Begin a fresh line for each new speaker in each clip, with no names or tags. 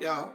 Yo,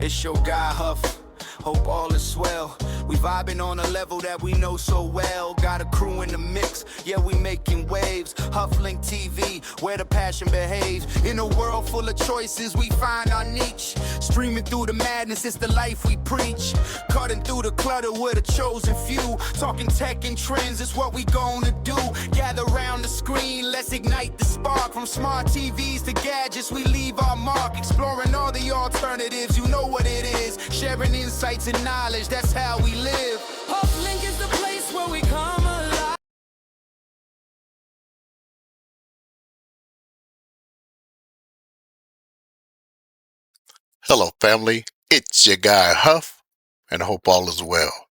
it's your guy Huff. Hope all is well. We vibing on a level that we know so well. Got a crew in the mix, yeah, we making waves. Hufflink TV, where the passion behaves. In a world full of choices, we find our niche. Streaming through the madness, it's the life we preach. Cutting through the clutter with a chosen few. Talking tech and trends, it's what we gonna do. Gather round the screen, let's ignite the spark. From smart TVs to gadgets, we leave our mark. Exploring all the alternatives, you know what it is. Sharing insights and knowledge, that's how we live. Hufflink is the place where we come alive.
Hello, family. It's your guy Huff, and I hope all is well.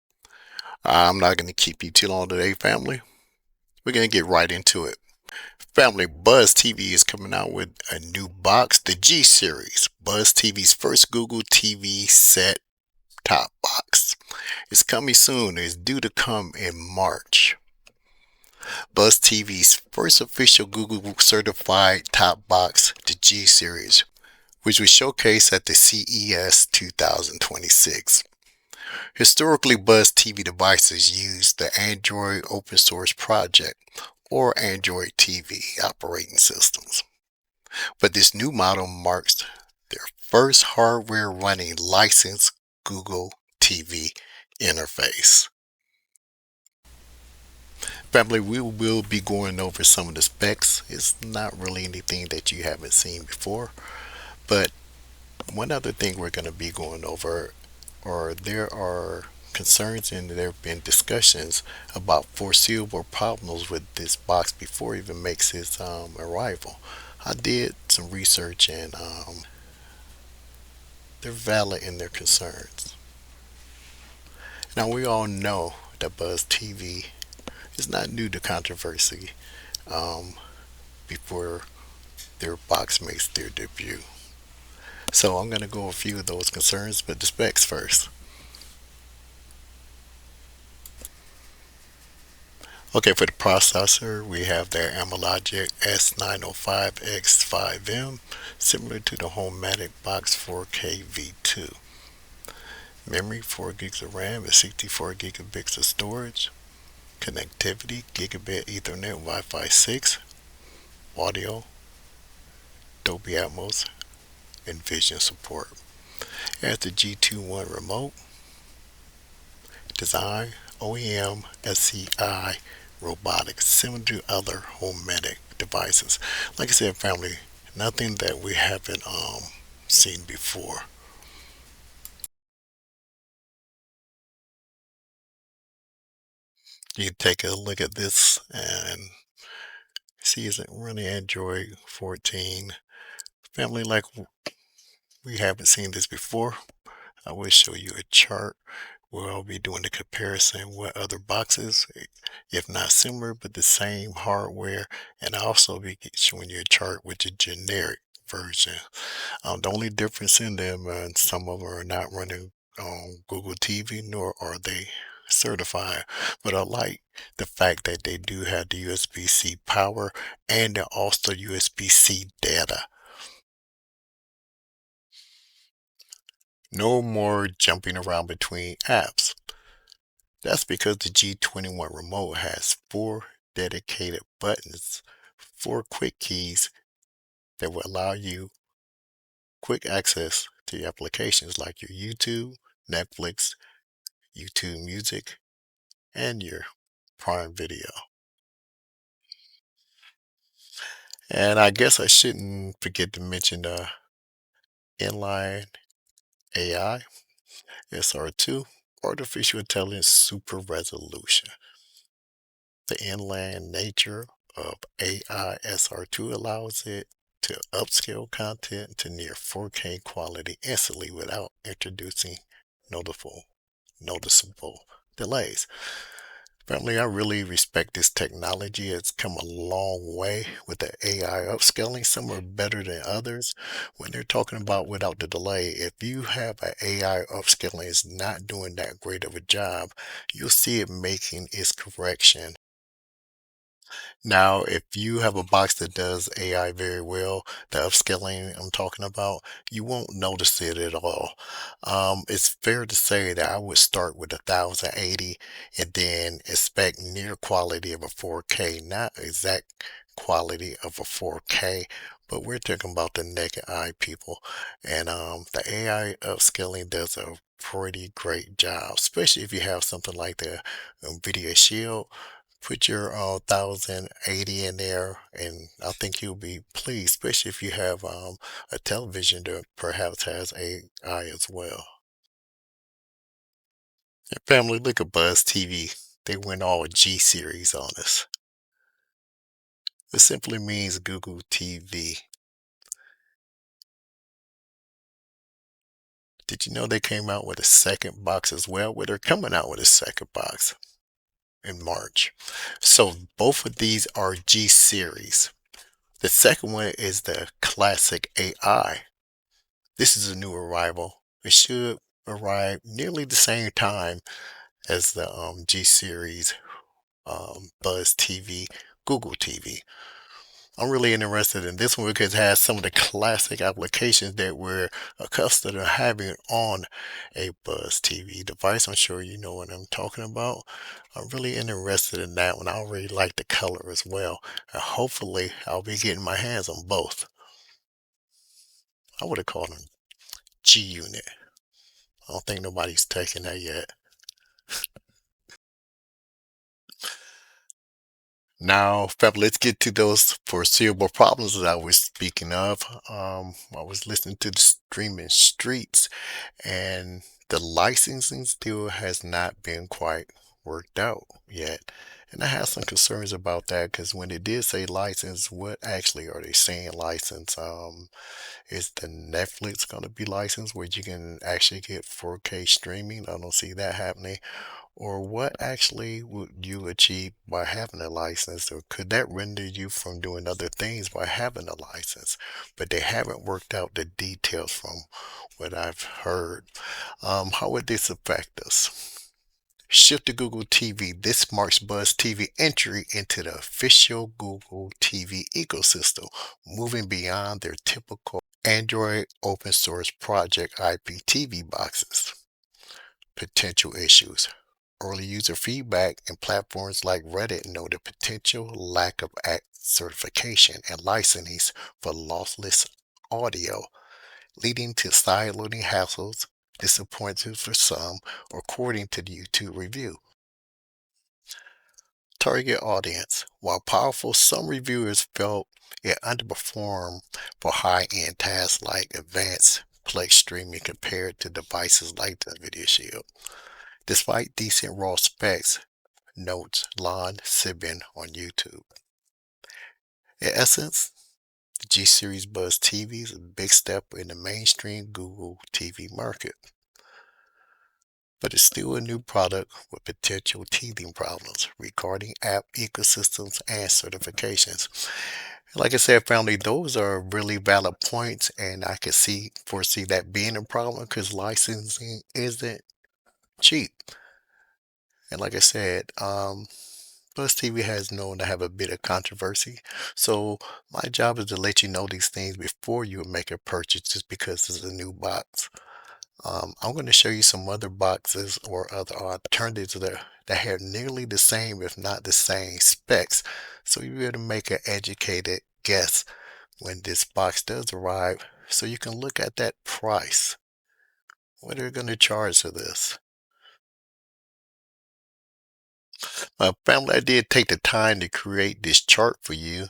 I'm not going to keep you too long today, family. We're going to get right into it. Family, BuzzTV is coming out with a new box, the G series. BuzzTV's first Google TV set-top box. It's coming soon. It's due to come in March. BuzzTV's first official Google certified top box, the G series, which was showcased at the CES 2026. Historically, BuzzTV devices used the Android open source project or Android TV operating systems. But this new model marks their first hardware running licensed Google TV interface. Family, we will be going over some of the specs. It's not really anything that you haven't seen before, but one other thing we're going to be going over, or there are concerns and there have been discussions about foreseeable problems with this box before it even makes its arrival. I did some research and they're valid in their concerns. Now we all know that Buzz TV is not new to controversy before their box makes their debut. So I'm going to go over a few of those concerns, but the specs first. Okay, for the processor, we have the Amlogic S905X5M, similar to the Homematic Box 4K V2. Memory, 4 gigs of RAM and 64 gigabits of storage. Connectivity, Gigabit Ethernet, Wi-Fi 6. Audio, Dolby Atmos, and vision support. It has the G21 remote. Design, OEM, SCI, robotics, similar to other Homematic devices. Like I said, family, nothing that we haven't seen before. You can take a look at this and see it's running Android 14. Family, like we haven't seen this before. I will show you a chart where I'll be doing the comparison with other boxes, if not similar, but the same hardware. And I'll also be showing you a chart with the generic version. The only difference in them, and some of them are not running on Google TV, nor are they certified. But I like the fact that they do have the USB-C power and also USB-C data. No more jumping around between apps. That's because the G21 remote has 4 dedicated buttons, 4 quick keys that will allow you quick access to your applications like your YouTube, Netflix, YouTube Music, and your Prime Video. And I guess I shouldn't forget to mention the inline AI, SR2, Artificial Intelligence Super Resolution. The inline nature of AI SR2 allows it to upscale content to near 4K quality instantly without introducing noticeable delays. Family, I really respect this technology. It's come a long way with the AI upscaling. Some are better than others. When they're talking about without the delay, if you have an AI upscaling is not doing that great of a job, you'll see it making its correction Now, if you have a box that does AI very well, the upscaling I'm talking about, you won't notice it at all. It's fair to say that I would start with 1080 and then expect near quality of a 4K, not exact quality of a 4K, but we're talking about the naked eye people. And the AI upscaling does a pretty great job, especially if you have something like the NVIDIA Shield. Put your 1080 in there, and I think you'll be pleased, especially if you have a television that perhaps has AI as well. And family, look at Buzz TV. They went all G series on us. It simply means Google TV. Did you know they came out with a second box as well? Well, they're coming out with a second box in March. So both of these are G series. The second one is the classic AI. This is a new arrival. It should arrive nearly the same time as the G Series, Buzz TV, Google TV. I'm really interested in this one because it has some of the classic applications that we're accustomed to having on a Buzz TV device. I'm sure you know what I'm talking about. I'm really interested in that one. I already like the color as well. And hopefully I'll be getting my hands on both. I would have called them G Unit. I don't think nobody's taken that yet. Now, Fab, let's get to those foreseeable problems that I was speaking of. I was listening to the streaming streets, and the licensing still has not been quite worked out yet. And I have some concerns about that because when they did say license, what actually are they saying license? Is the Netflix going to be licensed where you can actually get 4K streaming? I don't see that happening. Or what actually would you achieve by having a license? Or could that render you from doing other things by having a license? But they haven't worked out the details from what I've heard. How would this affect us? Shift to Google TV. This marks Buzz TV entry into the official Google TV ecosystem, moving beyond their typical Android open source project IPTV boxes. Potential issues. Early user feedback and platforms like Reddit note a potential lack of certification and licensing for lossless audio, leading to side-loading hassles, disappointment for some, according to the YouTube review. Target audience. While powerful, some reviewers felt it underperformed for high-end tasks like advanced Plex streaming compared to devices like the Video Shield. Despite decent raw specs, notes Lon Sibin on YouTube. In essence, the G Series Buzz TV is a big step in the mainstream Google TV market, but it's still a new product with potential teething problems regarding app ecosystems and certifications. Like I said, family, those are really valid points, and I could foresee that being a problem because licensing isn't cheap. And like I said, Plus TV has known to have a bit of controversy. So my job is to let you know these things before you make a purchase just because it's a new box. I'm going to show you some other boxes or other alternatives that have nearly the same, if not the same specs. So you'll be able to make an educated guess when this box does arrive. So you can look at that price. What are they going to charge for this? Family, I did take the time to create this chart for you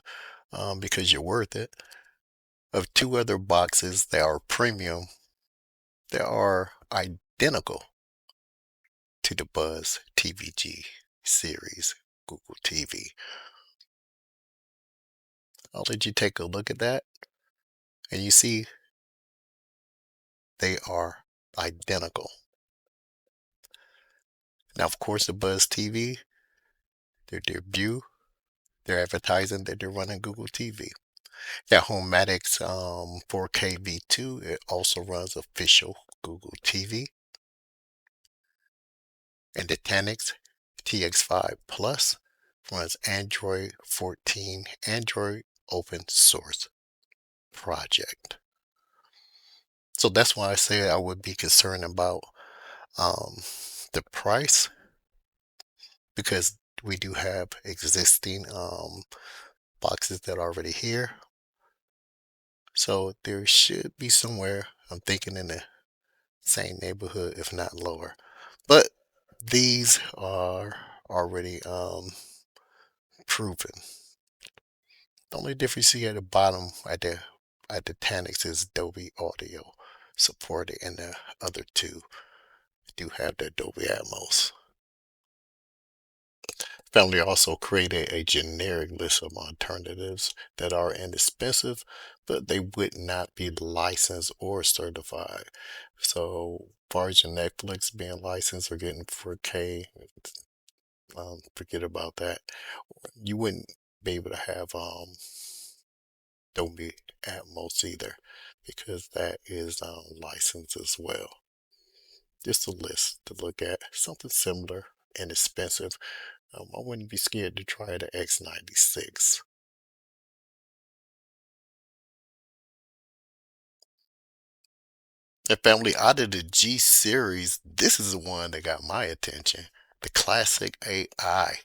because you're worth it. Of two other boxes that are premium, they are identical to the Buzz TVG series Google TV. I'll let you take a look at that, and you see they are identical. Now, of course, the Buzz TV, their debut, they're advertising that they're running Google TV. That Homeatics 4K V2, it also runs official Google TV. And the Tanix TX5 Plus runs Android 14, Android open source project. So that's why I say I would be concerned about um, the price, because we do have existing boxes that are already here. So there should be somewhere, I'm thinking, in the same neighborhood, if not lower. But these are already proven. The only difference you see at the bottom at the Tanix is Dolby audio supported, and the other two do have the Dolby Atmos. Family also created a generic list of alternatives that are inexpensive, but they would not be licensed or certified. So, far as your Netflix being licensed or getting 4K, forget about that. You wouldn't be able to have Dolby Atmos either, because that is licensed as well. Just a list to look at, something similar, inexpensive. I wouldn't be scared to try the X96. And family, out of the G series, this is the one that got my attention. The classic AI.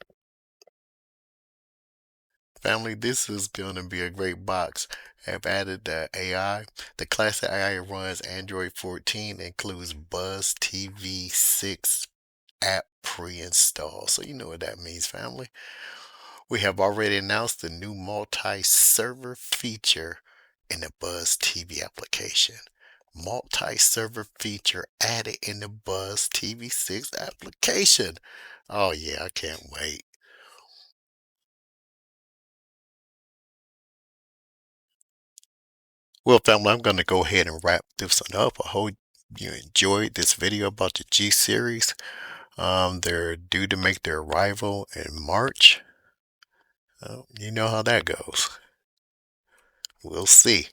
Family, this is going to be a great box. I've added the AI. The classic AI runs Android 14, includes BuzzTV 6 app pre-installed. So you know what that means, family. We have already announced the new multi-server feature in the Buzz TV application. Multi-server feature added in the Buzz TV 6 application. Oh yeah, I can't wait. Well, family, I'm going to go ahead and wrap this one up. I hope you enjoyed this video about the G series. They're due to make their arrival in March. You know how that goes. We'll see.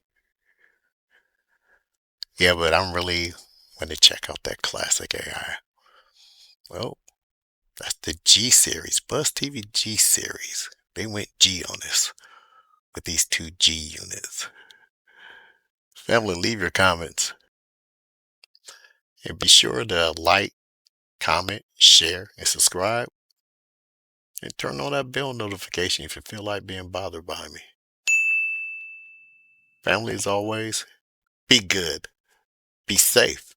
Yeah, but I'm really going to check out that classic AI. Well, that's the G series, Buzz TV G series. They went G on this with these two G units. Family, leave your comments and be sure to like, comment, share, and subscribe. And turn on that bell notification if you feel like being bothered by me. Family, as always, be good, be safe,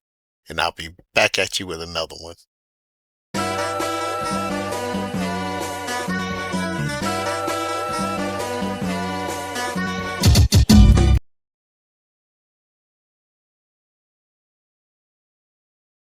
and I'll be back at you with another one.